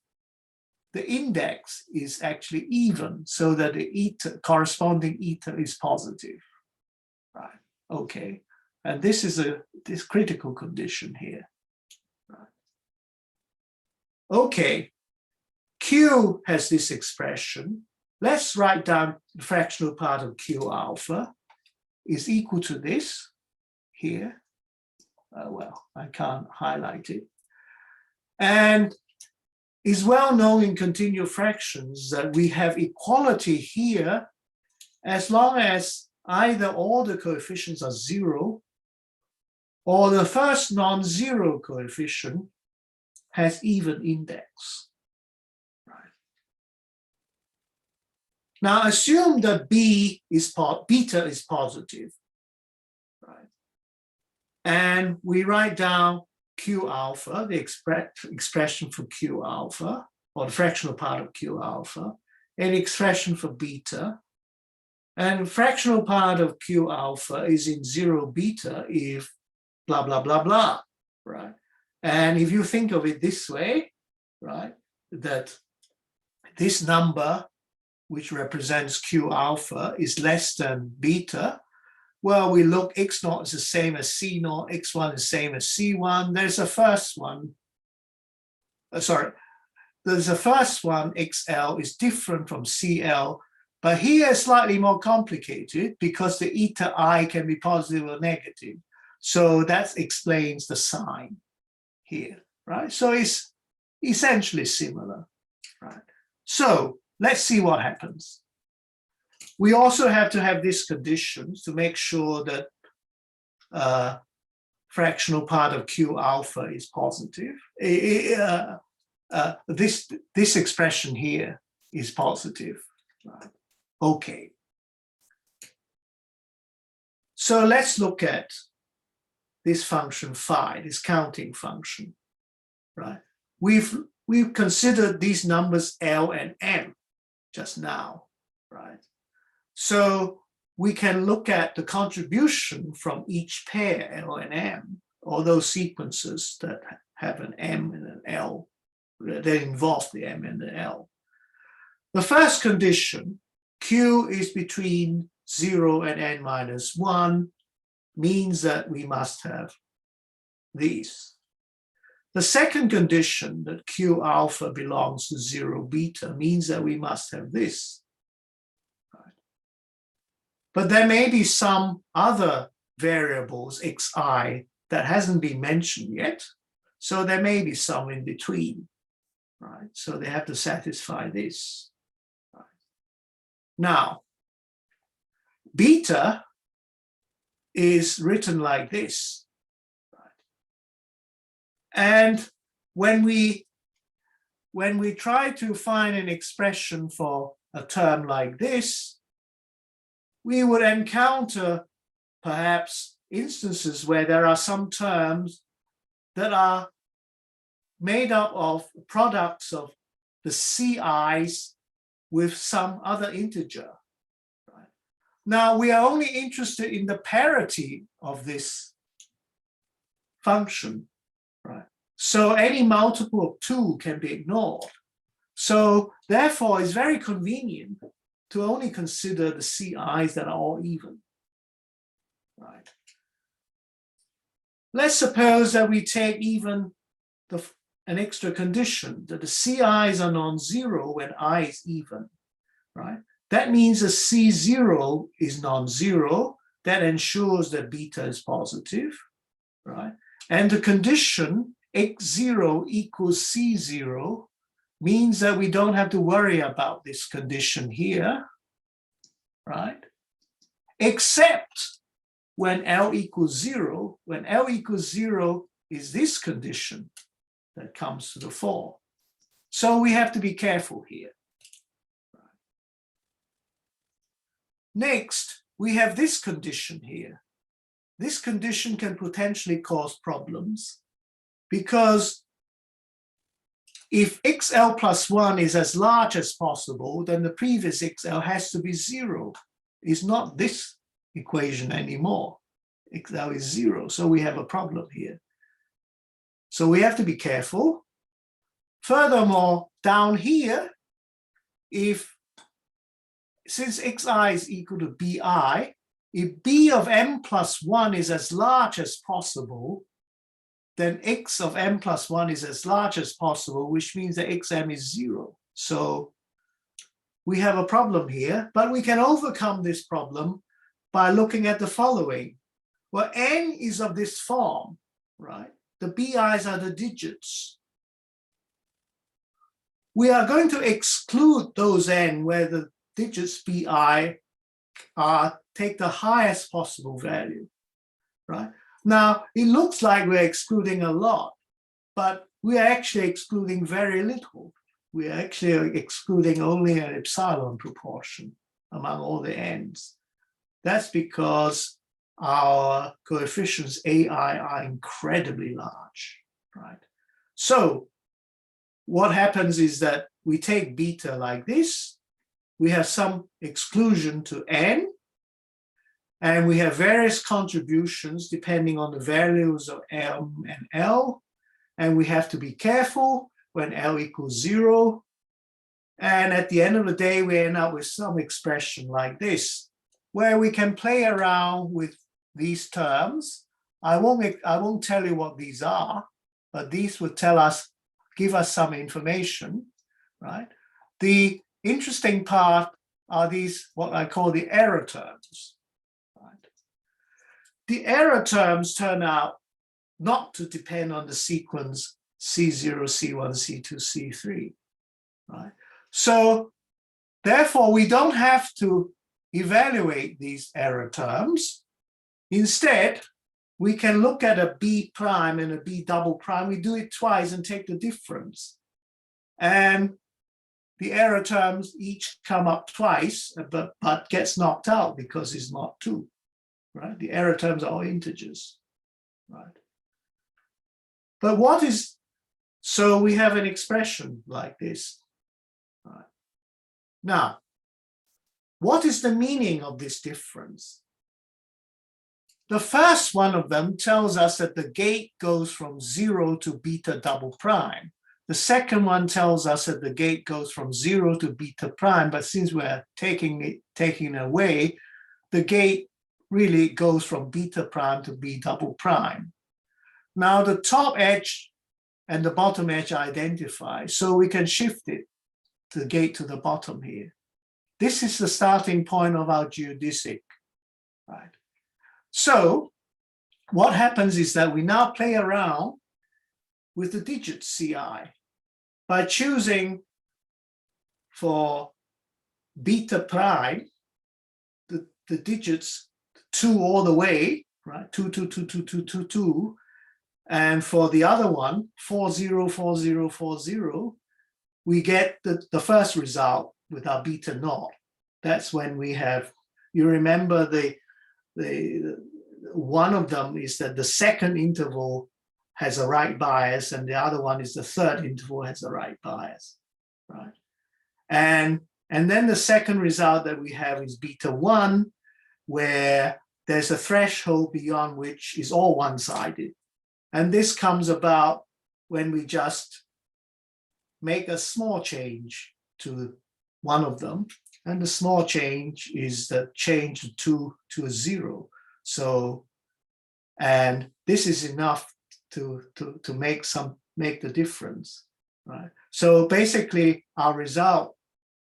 the index is actually even, so that the corresponding eta is positive, right? Okay, and this is this critical condition here. Right. Okay, Q has this expression. Let's write down the fractional part of Q alpha is equal to this here. Well, I can't highlight it. And It's well known in continual fractions that we have equality here as long as either all the coefficients are 0 or the first non-zero coefficient has even index. Right. Now assume that beta is positive. Right. And we write down Q alpha, the expression for Q alpha, or the fractional part of Q alpha, and expression for beta. And fractional part of Q alpha is in 0 beta if blah, blah, blah, blah, right? And if you think of it this way, right, that this number, which represents Q alpha, is less than beta, well, we look, x0 is the same as c0, x1 is the same as c1. There's a first one, there's a first one, xl is different from cl, but here it's slightly more complicated because the eta I can be positive or negative. So that explains the sign here, right? So it's essentially similar, right? So let's see what happens. We also have to have these conditions to make sure that fractional part of Q alpha is positive. This expression here is positive, right? Okay. So let's look at this function phi, this counting function, right? We've considered these numbers L and M just now, right? So we can look at the contribution from each pair, L and M, or those sequences that have an M and an L, that involve the M and the L. The first condition, Q is between 0 and n minus 1, means that we must have these. The second condition, that Q alpha belongs to 0 beta, means that we must have this. Right. But there may be some other variables, xi, that hasn't been mentioned yet. So there may be some in between. Right. So they have to satisfy this. Right. Now, beta is written like this. Right. And when we try to find an expression for a term like this, we would encounter perhaps instances where there are some terms that are made up of products of the CI's with some other integer. Right? Now, we are only interested in the parity of this function. Right? So any multiple of 2 can be ignored. So therefore, it's very convenient to only consider the CI's that are all even. Right? Let's suppose that we take even an extra condition, that the CI's are non-zero when I is even. Right? That means the C0 is non-zero. That ensures that beta is positive. Right? And the condition x0 equals C0 means that we don't have to worry about this condition here, right? Except when L equals 0, when L equals 0 is this condition that comes to the fore. So we have to be careful here. Next, we have this condition here. This condition can potentially cause problems because if xl plus 1 is as large as possible, then the previous xl has to be 0. It's not this equation anymore. xl is 0, so we have a problem here. So we have to be careful. Furthermore, down here, since xi is equal to bi, if b of m plus 1 is as large as possible, then x of m plus 1 is as large as possible, which means that xm is 0. So we have a problem here, but we can overcome this problem by looking at the following. Well, n is of this form, right? The bi's are the digits. we are going to exclude those n where the digits bi take the highest possible value, right? Now, it looks like we're excluding a lot, but we are actually excluding very little. We are actually excluding only an epsilon proportion among all the n's. That's because our coefficients ai are incredibly large, right? So what happens is that we take beta like this, we have some exclusion to n, and we have various contributions depending on the values of m and l, and we have to be careful when l equals 0. And at the end of the day, we end up with some expression like this, where we can play around with these terms. I won't tell you what these are, but these would give us some information, right? The interesting part are these, what I call the error terms. Right? The error terms turn out not to depend on the sequence C0, C1, C2, C3, right? So therefore, we don't have to evaluate these error terms. Instead, we can look at a B prime and a B double prime. We do it twice and take the difference. And the error terms each come up twice, but gets knocked out because it's not 2, right? The error terms are all integers, right? But so we have an expression like this. Right. Now, what is the meaning of this difference? The first one of them tells us that the gate goes from 0 to beta double prime. The second one tells us that the gate goes from 0 to beta prime, but since we're taking it away, the gate really goes from beta prime to b double prime. Now the top edge and the bottom edge are identified, so we can shift it, the gate to the bottom here. This is the starting point of our geodesic, right? So what happens is that we now play around with the digit ci by choosing for beta prime the digits 2 all the way, right? 2, 2, 2, 2, 2, 2, 2. And for the other one, 4, 0, 4, 0, 4, 0, we get the first result with our beta naught. That's when we have, you remember the one of them is that the second interval has a right bias, and the other one is the third interval has a right bias, right? And then the second result that we have is beta 1, where there's a threshold beyond which is all one-sided. And this comes about when we just make a small change to one of them. And the small change is the change of 2 to a 0. So, and this is enough to make the difference, right? So basically our result,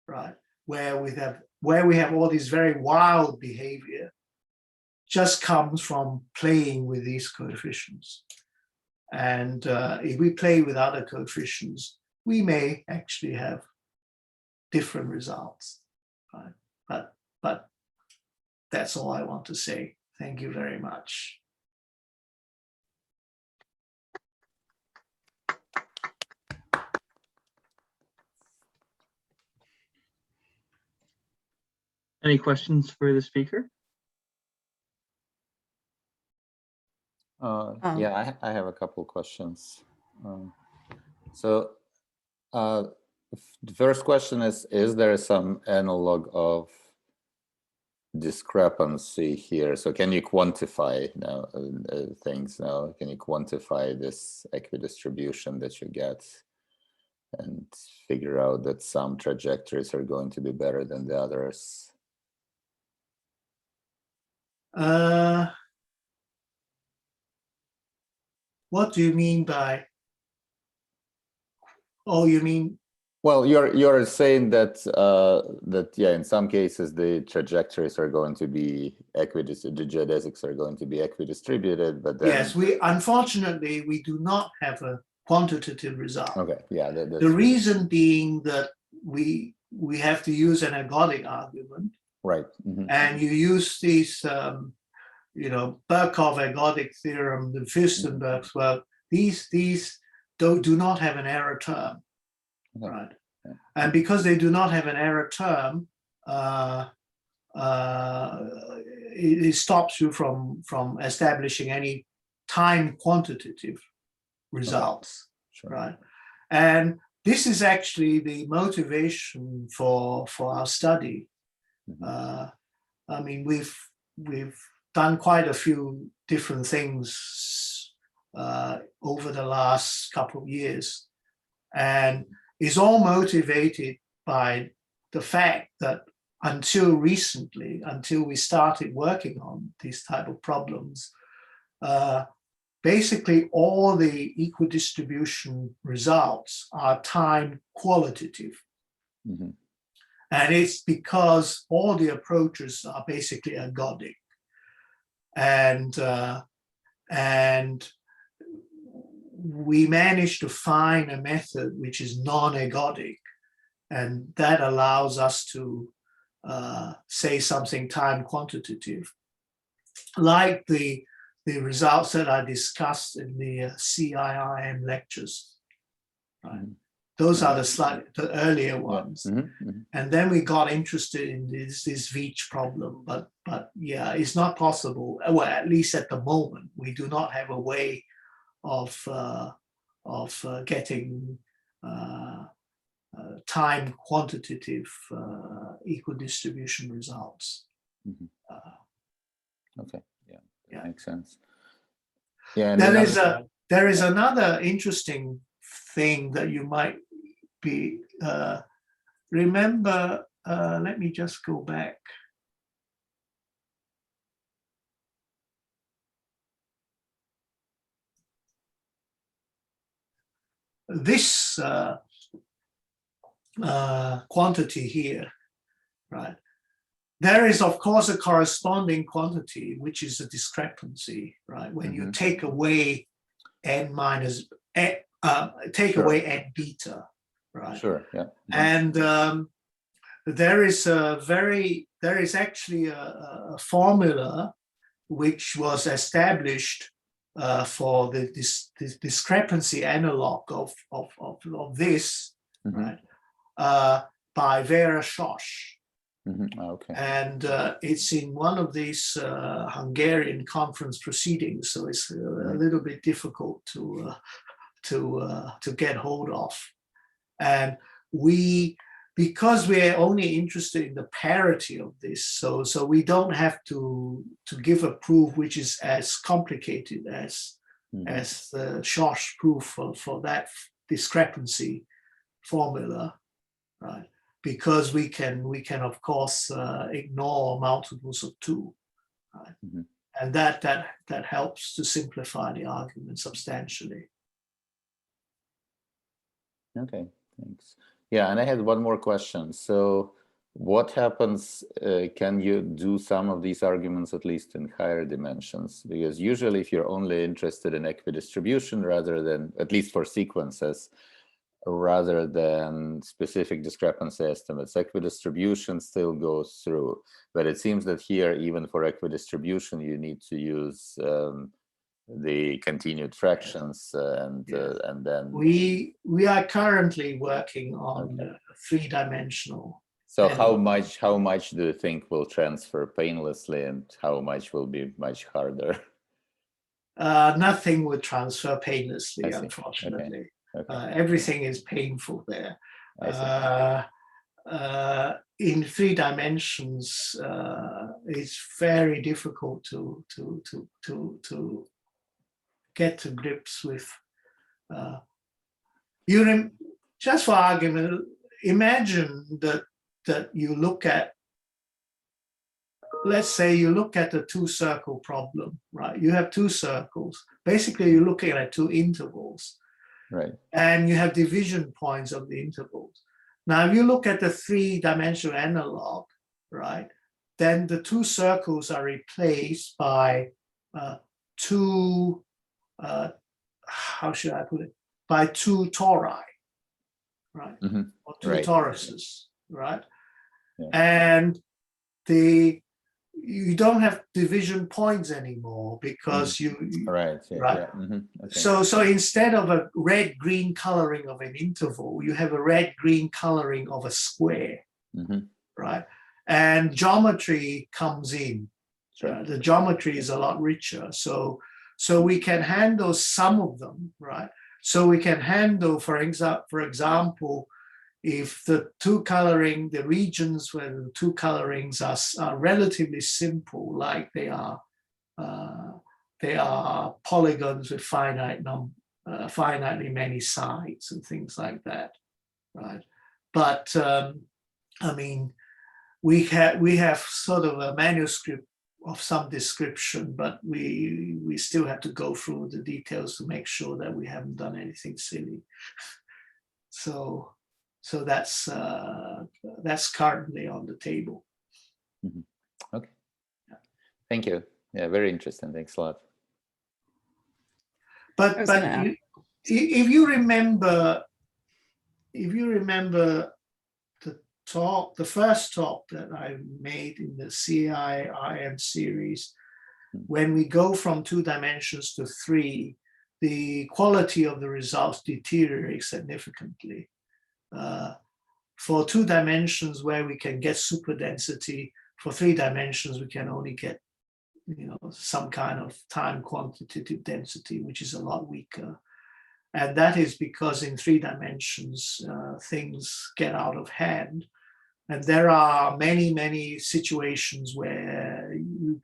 right, where we have all this very wild behavior just comes from playing with these coefficients. And if we play with other coefficients, we may actually have different results, right? But that's all I want to say. Thank you very much. Any questions for the speaker? Yeah, I have a couple questions. So the first question is there some analog of discrepancy here? So can you quantify now things now? Can you quantify this equidistribution that you get and figure out that some trajectories are going to be better than the others? What do you mean by? Oh, you mean? Well, you're saying that yeah, in some cases the trajectories are going to be the geodesics are going to be equidistributed, but then Yes, unfortunately we do not have a quantitative result. Okay, yeah. That's The reason being that we have to use an ergodic argument, right. and you use these, Birkhoff ergodic theorem, the Fürstenberg's work. These do not have an error term, Okay. right? And because they do not have an error term, it stops you from establishing any time quantitative results, Sure. right? And this is actually the motivation for our study. I mean, we've done quite a few different things over the last couple of years, and is all motivated by the fact that until recently, until we started working on these type of problems, basically all the equidistribution results are time qualitative. And it's because all the approaches are basically ergodic. And we managed to find a method which is non-ergodic, and that allows us to say something time quantitative, like the results that I discussed in the CIIM lectures. Right? Those are the earlier ones. And then we got interested in this Veach problem, but yeah, it's not possible. Well, at least at the moment, we do not have a way of getting time quantitative equidistribution results. Okay, yeah, Yeah. makes sense. Yeah, and there is another interesting thing that you might be remember. Let me just go back. This quantity here, right? There is, of course, a corresponding quantity, which is a discrepancy, right? When you take away n minus take Sure. away n beta, right? Sure, yeah. And there is actually a formula which was established for this discrepancy analog of this, right? By Vera Schosch. Okay. And it's in one of these Hungarian conference proceedings, so it's a little bit difficult to get hold of. And because we're only interested in the parity of this, so we don't have to give a proof which is as complicated as the Schosch proof for that discrepancy formula, right? Because we can of course ignore multiples of 2, right? And that helps to simplify the argument substantially. Okay, thanks. Yeah, and I had one more question. So what happens, can you do some of these arguments at least in higher dimensions? Because usually if you're only interested in equidistribution rather than, at least for sequences, rather than specific discrepancy estimates, equidistribution still goes through. But it seems that here, even for equidistribution, you need to use the continued fractions and then we are currently working on 3-dimensional. So how much do you think will transfer painlessly, and how much will be much harder? Nothing would transfer painlessly, unfortunately. Okay. Everything is painful there. In 3 dimensions, it's very difficult to get to grips with. Just for argument, imagine that you look at, let's say you look at the 2-circle problem, right? You have 2 circles. Basically, you're looking at 2 intervals. Right. And you have division points of the intervals. Now, if you look at the 3-dimensional analog, right, then the 2 circles are replaced by 2, how should I put it? by two tori, right? Or two Right. toruses, right? Yeah. And you don't have division points anymore because Right. Yeah. Right. Yeah. Okay. So instead of a red-green coloring of an interval, you have a red-green coloring of a square, right? And geometry comes in. Sure. The geometry is a lot richer. So we can handle some of them, right? So we can handle, for example, if the the regions where the two colorings are relatively simple, like they are polygons with finitely many sides and things like that, right? But I mean, we have sort of a manuscript of some description, but we still have to go through the details to make sure that we haven't done anything silly. So that's currently on the table. Okay. Thank you. Yeah, very interesting. Thanks a lot. But if you remember the first talk that I made in the CIIM series, when we go from 2 dimensions to 3, the quality of the results deteriorates significantly. For 2 dimensions where we can get superdensity, for 3 dimensions we can only get some kind of time quantitative density, which is a lot weaker. And that is because in 3 dimensions, things get out of hand. And there are many situations where you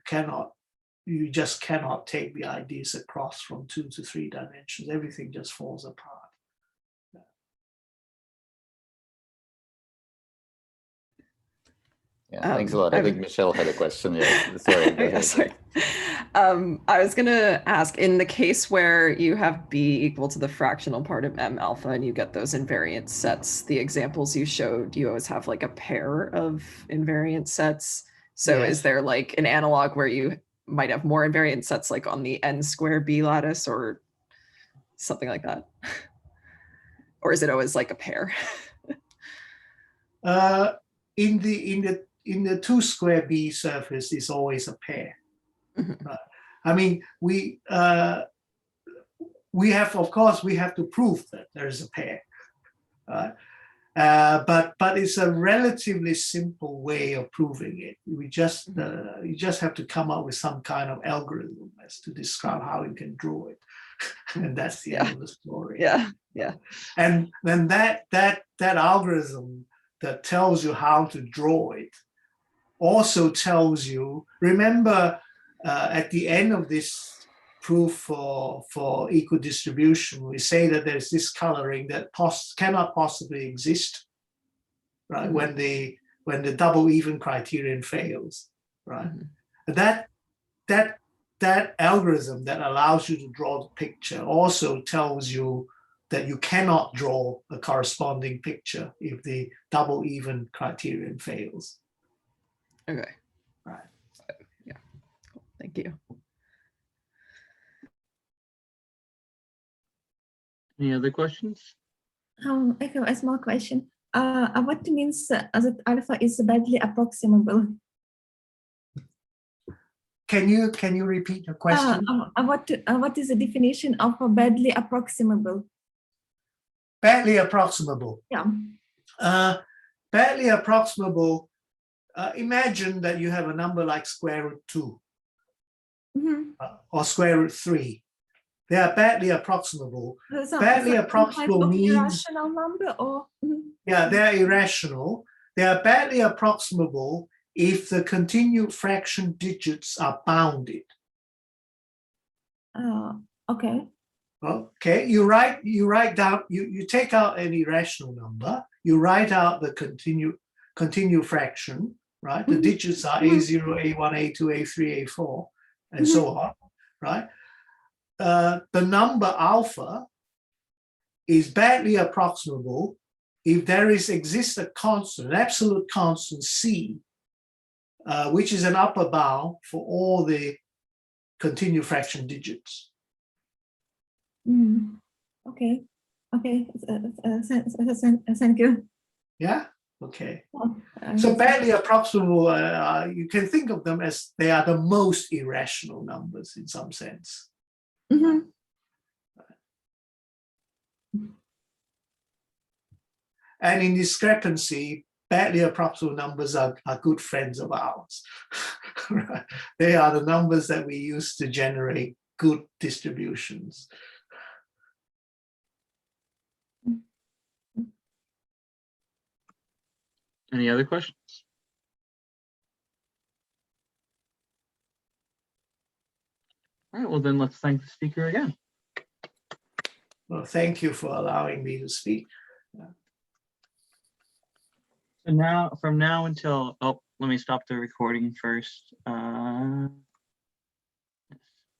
just cannot take the ideas across from 2 to 3 dimensions. Everything just falls apart. Yeah, thanks a lot. I think Michelle had a question. Yeah, sorry. Yeah, sorry. I was going to ask, in the case where you have B equal to the fractional part of M alpha and you get those invariant sets, the examples you showed, you always have like a pair of invariant sets. So Yes. Is there like an analog where you might have more invariant sets like on the n square B lattice or something like that? Or is it always like a pair? In the 2 square B surface is always a pair. Right? I mean, we have to prove that there is a pair, right? But it's a relatively simple way of proving it. You just have to come up with some kind of algorithm as to describe how you can draw it, and that's the end of the story. Yeah. And then that algorithm that tells you how to draw it also tells you, remember, at the end of this proof for equal distribution, we say that there's this coloring that cannot possibly exist, right? When the double even criterion fails, right? That algorithm that allows you to draw the picture also tells you that you cannot draw a corresponding picture if the double even criterion fails. Okay. Right. Yeah. Cool. Thank you. Any other questions? I have a small question. What means that alpha is badly approximable? Can you repeat your question? What is the definition of a badly approximable? Badly approximable. Yeah. Badly approximable. Imagine that you have a number like square root 2 or square root 3. They are badly approximable. Badly approximable means irrational number, or yeah, they're irrational. They are badly approximable if the continued fraction digits are bounded. okay. Okay, you write down, you take out an irrational number, you write out the continued fraction, right? The digits are A0, A1, A2, A3, A4, and so on, right? The number alpha is badly approximable if there exists a constant, an absolute constant C, which is an upper bound for all the continued fraction digits. Okay. Okay. Thank you. Yeah. Okay. Oh, So badly approximable, you can think of them as they are the most irrational numbers in some sense. mhm. And in discrepancy, badly approximable numbers are good friends of ours. Right? They are the numbers that we use to generate good distributions. Any other questions? All right, well then let's thank the speaker again. Well, thank you for allowing me to speak. So now, from now until, oh, let me stop the recording first.